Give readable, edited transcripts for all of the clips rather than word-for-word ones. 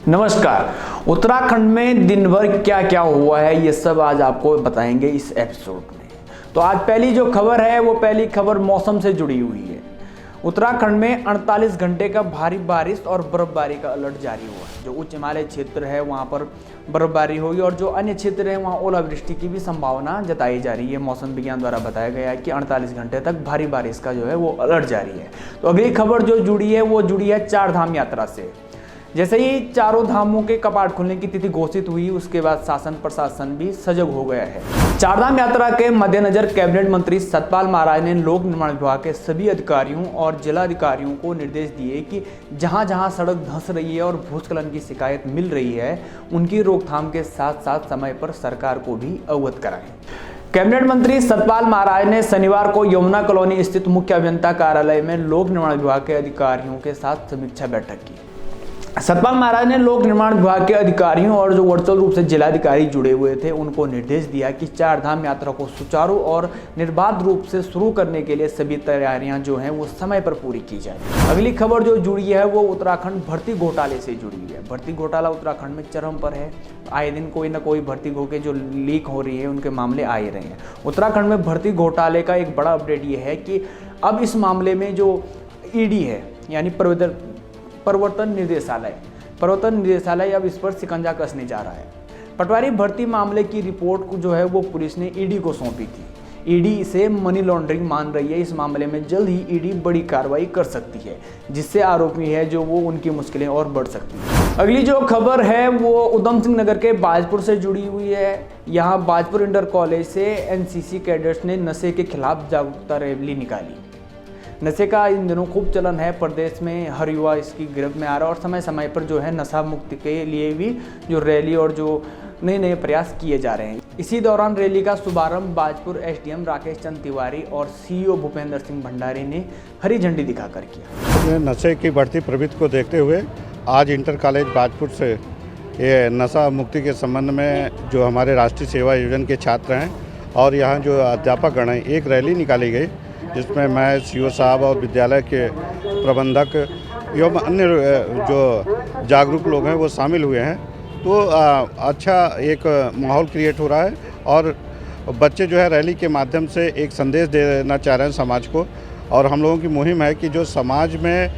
नमस्कार। उत्तराखंड में दिन भर क्या क्या हुआ है ये सब आज आपको बताएंगे इस एपिसोड में। तो आज पहली जो खबर है वो पहली खबर मौसम से जुड़ी हुई है। उत्तराखंड में 48 घंटे का भारी बारिश और बर्फबारी का अलर्ट जारी हुआ है। जो उच्च हिमालय क्षेत्र है वहाँ पर बर्फबारी होगी और जो अन्य क्षेत्र है वहाँ ओलावृष्टि की भी संभावना जताई जा रही है। मौसम विज्ञान द्वारा बताया गया है कि 48 घंटे तक भारी बारिश का जो है वो अलर्ट जारी है। तो अगली खबर जो जुड़ी है वो जुड़ी है चार धाम यात्रा से। जैसे ही चारों धामों के कपाट खुलने की तिथि घोषित हुई उसके बाद शासन प्रशासन भी सजग हो गया है। चारधाम यात्रा के मद्देनजर कैबिनेट मंत्री सतपाल महाराज ने लोक निर्माण विभाग के सभी अधिकारियों और जिलाधिकारियों को निर्देश दिए कि जहां जहां सड़क धंस रही है और भूस्खलन की शिकायत मिल रही है उनकी रोकथाम के साथ साथ समय पर सरकार को भी अवगत कराएं। कैबिनेट मंत्री सतपाल महाराज ने शनिवार को यमुना कॉलोनी स्थित मुख्य अभियंता कार्यालय में लोक निर्माण विभाग के अधिकारियों के साथ समीक्षा बैठक की। सतपाल महाराज ने लोक निर्माण विभाग के अधिकारियों और जो वर्चुअल रूप से जिलाधिकारी जुड़े हुए थे उनको निर्देश दिया कि चार धाम यात्रा को सुचारू और निर्बाध रूप से शुरू करने के लिए सभी तैयारियां जो हैं वो समय पर पूरी की जाए। अगली खबर जो जुड़ी है वो उत्तराखंड भर्ती घोटाले से जुड़ी है। भर्ती घोटाला उत्तराखंड में चरम पर है। आए दिन कोई ना कोई भर्ती के जो लीक हो रही है उनके मामले आ ही रहे हैं। उत्तराखंड में भर्ती घोटाले का एक बड़ा अपडेट ये है कि अब इस मामले में जो ईडी है यानी प्रवर्तन निदेशालय अब इस पर शिकंजा कसने जा रहा है। पटवारी भर्ती मामले की रिपोर्ट को जो है वो पुलिस ने ईडी को सौंपी थी। ईडी इसे मनी लॉन्ड्रिंग मान रही है। इस मामले में जल्द ही ईडी बड़ी कार्रवाई कर सकती है जिससे आरोपी है जो वो उनकी मुश्किलें और बढ़ सकती हैं। अगली जो खबर है वो उधम सिंह नगर के बाजपुर से जुड़ी हुई है। यहाँ बाजपुर इंटर कॉलेज से एनसीसी कैडेट्स ने नशे के खिलाफ जागरूकता रैली निकाली। नशे का इन दिनों खूब चलन है। प्रदेश में हर युवा इसकी गिरफ्त में आ रहा है और समय समय पर जो है नशा मुक्ति के लिए भी जो रैली और जो नए प्रयास किए जा रहे हैं। इसी दौरान रैली का शुभारंभ बाजपुर एसडीएम राकेश चंद तिवारी और सीईओ भूपेंद्र सिंह भंडारी ने हरी झंडी दिखाकर किया। नशे की बढ़ती प्रवृत्ति को देखते हुए आज इंटर कॉलेज बाजपुर से ये नशा मुक्ति के संबंध में जो हमारे राष्ट्रीय सेवा योजना के छात्र हैं और यहाँ जो अध्यापक गण हैं एक रैली निकाली गई जिसमें मैं सीईओ साहब और विद्यालय के प्रबंधक एवं अन्य जो जागरूक लोग हैं वो शामिल हुए हैं। तो अच्छा एक माहौल क्रिएट हो रहा है और बच्चे जो है रैली के माध्यम से एक संदेश देना चाह रहे हैं समाज को। और हम लोगों की मुहिम है कि जो समाज में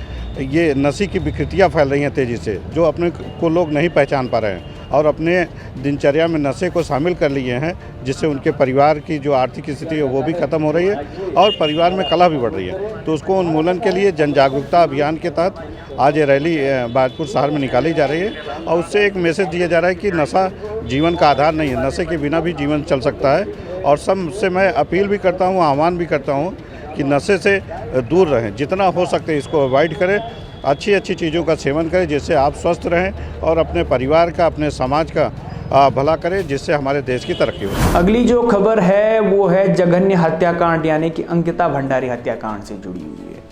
ये नशे की विकृतियाँ फैल रही हैं तेज़ी से, जो अपने को लोग नहीं पहचान पा रहे हैं और अपने दिनचर्या में नशे को शामिल कर लिए हैं, जिससे उनके परिवार की जो आर्थिक स्थिति है वो भी खत्म हो रही है और परिवार में कलह भी बढ़ रही है। तो उसको उन्मूलन के लिए जन जागरूकता अभियान के तहत आज ये रैली बाजपुर शहर में निकाली जा रही है और उससे एक मैसेज दिया जा रहा है कि नशा जीवन का आधार नहीं है, नशे के बिना भी जीवन चल सकता है। और सबसे मैं अपील भी करता हूँ, आह्वान भी करता हूँ कि नशे से दूर रहें, जितना हो सकते इसको अवॉइड करें, अच्छी चीज़ों का सेवन करें जिससे आप स्वस्थ रहें और अपने परिवार का अपने समाज का भला करें जिससे हमारे देश की तरक्की हो। अगली जो खबर है वो है जघन्य हत्याकांड यानी कि अंकिता भंडारी हत्याकांड से जुड़ी हुई है।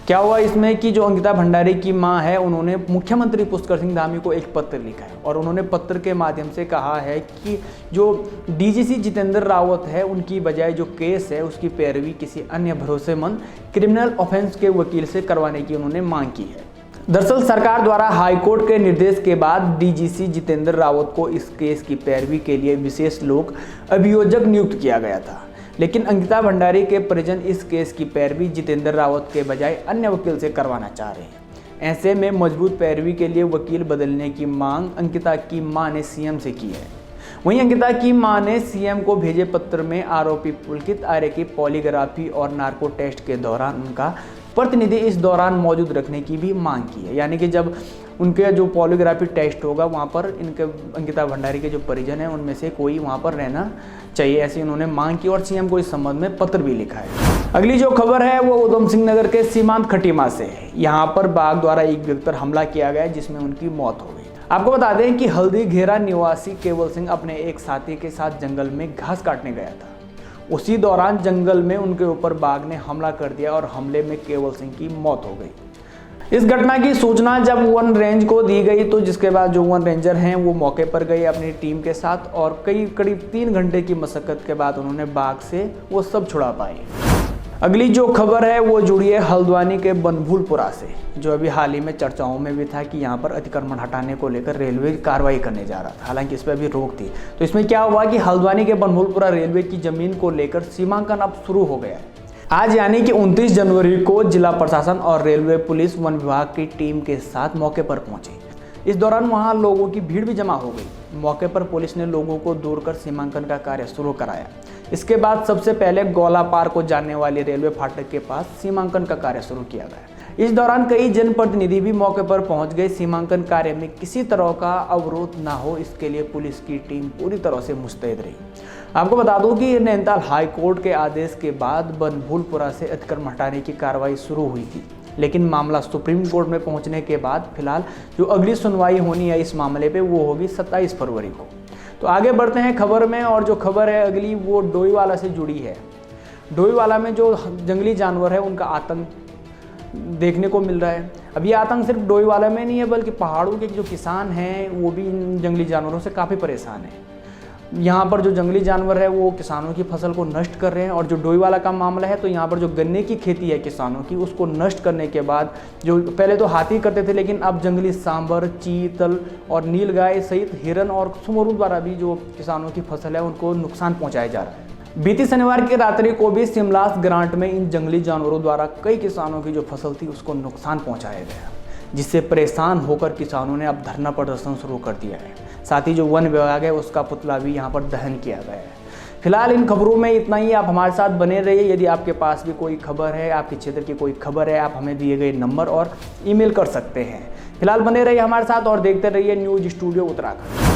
क्या हुआ इसमें कि जो अंकिता भंडारी की मां है उन्होंने मुख्यमंत्री पुष्कर सिंह धामी को एक पत्र लिखा है और उन्होंने पत्र के माध्यम से कहा है कि जो डीजीसी जितेंद्र रावत है उनकी बजाय जो केस है उसकी पैरवी किसी अन्य भरोसेमंद क्रिमिनल ऑफेंस के वकील से करवाने की उन्होंने मांग की है। दरअसल सरकार द्वारा हाईकोर्ट के निर्देश के बाद डीजीसी जितेंद्र रावत को इस केस की पैरवी के लिए विशेष लोक अभियोजक नियुक्त किया गया था, लेकिन अंकिता भंडारी के परिजन इस केस की पैरवी जितेंद्र रावत के बजाय अन्य वकील से करवाना चाह रहे हैं। ऐसे में मजबूत पैरवी के लिए वकील बदलने की मांग अंकिता की मां ने सीएम से की है। वहीं अंकिता की मां ने सीएम को भेजे पत्र में आरोपी पुलकित आर्य की पॉलीग्राफी और नार्को टेस्ट के दौरान उनका प्रतिनिधि इस दौरान मौजूद रखने की भी मांग की है। यानी कि जब उनके जो पॉलीग्राफी टेस्ट होगा वहाँ पर इनके अंकिता भंडारी के जो परिजन हैं उनमें से कोई वहाँ पर रहना चाहिए, ऐसी उन्होंने मांग की और सीएम को इस संबंध में पत्र भी लिखा है। अगली जो खबर है वो उधम सिंह नगर के सीमांत खटीमा से है। यहाँ पर बाघ द्वारा एक व्यक्ति पर हमला किया गया जिसमें उनकी मौत हो गई। आपको बता दें कि हल्दी घेरा निवासी केवल सिंह अपने एक साथी के साथ जंगल में घास काटने गया था। उसी दौरान जंगल में उनके ऊपर बाघ ने हमला कर दिया और हमले में केवल सिंह की मौत हो गई। इस घटना की सूचना जब वन रेंज को दी गई तो जिसके बाद जो वन रेंजर हैं वो मौके पर गए अपनी टीम के साथ और करीब 3 घंटे की मशक्कत के बाद उन्होंने बाघ से वो सब छुड़ा पाए। अगली जो खबर है वो जुड़ी है हल्द्वानी के बनभूलपुरा से, जो अभी हाल ही में चर्चाओं में भी था कि यहाँ पर अतिक्रमण हटाने को लेकर रेलवे कार्रवाई करने जा रहा था। हालांकि इस पर अभी रोक थी। तो इसमें क्या हुआ कि हल्द्वानी के बनभूलपुरा रेलवे की जमीन को लेकर सीमांकन अब शुरू हो गया है। आज यानी कि 29 जनवरी को जिला प्रशासन और रेलवे पुलिस वन विभाग की टीम के साथ मौके पर पहुंचे। इस दौरान वहां लोगों की भीड़ भी जमा हो गई। मौके पर पुलिस ने लोगों को दूर कर सीमांकन का कार्य शुरू कराया। इसके बाद सबसे पहले गौला पार को जाने वाली रेलवे फाटक के पास सीमांकन का कार्य शुरू किया गया। इस दौरान कई जनप्रतिनिधि भी मौके पर पहुंच गए। सीमांकन कार्य में किसी तरह का अवरोध ना हो, इसके लिए पुलिस की टीम पूरी तरह से मुस्तैद रही। आपको बता दूं कि नैनीताल हाई कोर्ट के आदेश के बाद बनभूलपुरा से अतिक्रमण हटाने की कार्रवाई शुरू हुई थी, लेकिन मामला सुप्रीम कोर्ट में पहुंचने के बाद फिलहाल जो अगली सुनवाई होनी है इस मामले पे वो होगी 27 फरवरी को। तो आगे बढ़ते हैं खबर में, और जो खबर है अगली वो डोईवाला से जुड़ी है। डोईवाला में जो जंगली जानवर है उनका आतंक देखने को मिल रहा है। अब ये आतंक सिर्फ डोईवाला में नहीं है, बल्कि पहाड़ों के जो किसान हैं वो भी इन जंगली जानवरों से काफ़ी परेशान हैं। यहाँ पर जो जंगली जानवर है वो किसानों की फसल को नष्ट कर रहे हैं। और जो डोईवाला का मामला है तो यहाँ पर जो गन्ने की खेती है किसानों की, उसको नष्ट करने के बाद जो पहले तो हाथी करते थे, लेकिन अब जंगली सांबर, चीतल और नीलगाय सहित हिरन और सुमरू द्वारा भी जो किसानों की फसल है उनको नुकसान पहुँचाया जा रहा है। बीती शनिवार की रात्रि को भी सिमलास ग्रांट में इन जंगली जानवरों द्वारा कई किसानों की जो फसल थी उसको नुकसान पहुँचाया गया, जिससे परेशान होकर किसानों ने अब धरना प्रदर्शन शुरू कर दिया है। साथ ही जो वन विभाग है उसका पुतला भी यहाँ पर दहन किया गया है। फिलहाल इन खबरों में इतना ही। आप हमारे साथ बने रहिए। यदि आपके पास भी कोई खबर है, आपके क्षेत्र की कोई खबर है, आप हमें दिए गए नंबर और ईमेल कर सकते हैं। फिलहाल बने रहिए हमारे साथ और देखते रहिए न्यूज़ स्टूडियो उत्तराखंड।